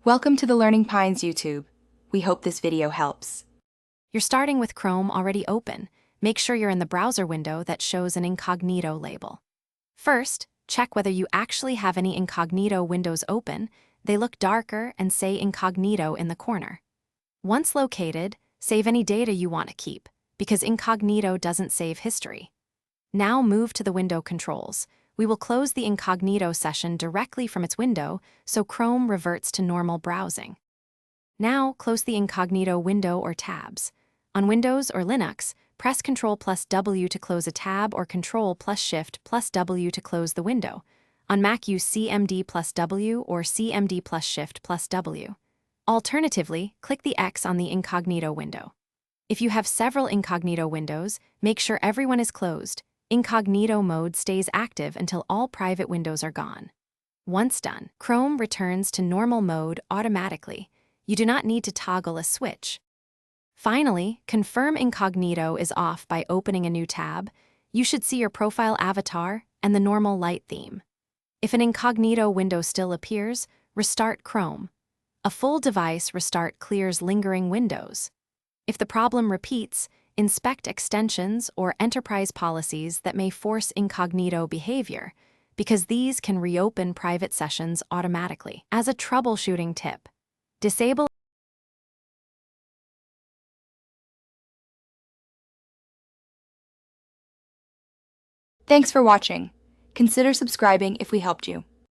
Welcome to the Learning Pines YouTube. We hope this video helps. You're starting with Chrome already open. Make sure you're in the browser window that shows an Incognito label. First, check whether you actually have any Incognito windows open. They look darker and say Incognito in the corner. Once located, save any data you want to keep, because Incognito doesn't save history. Now move to the window controls. We will close the Incognito session directly from its window, so Chrome reverts to normal browsing. Now close the Incognito window or tabs. On Windows or Linux, press Ctrl+W to close a tab or Ctrl+Shift+W to close the window. On Mac, use CMD+W or CMD+Shift+W. Alternatively, click the X on the Incognito window. If you have several Incognito windows, make sure everyone is closed. Incognito mode stays active until all private windows are gone. Once done, Chrome returns to normal mode automatically. You do not need to toggle a switch. Finally, confirm Incognito is off by opening a new tab. You should see your profile avatar and the normal light theme. If an Incognito window still appears, restart Chrome. A full device restart clears lingering windows. If the problem repeats, inspect extensions or enterprise policies that may force incognito behavior, because these can reopen private sessions automatically. As a troubleshooting tip, disable. Thanks for watching. Consider subscribing if we helped you.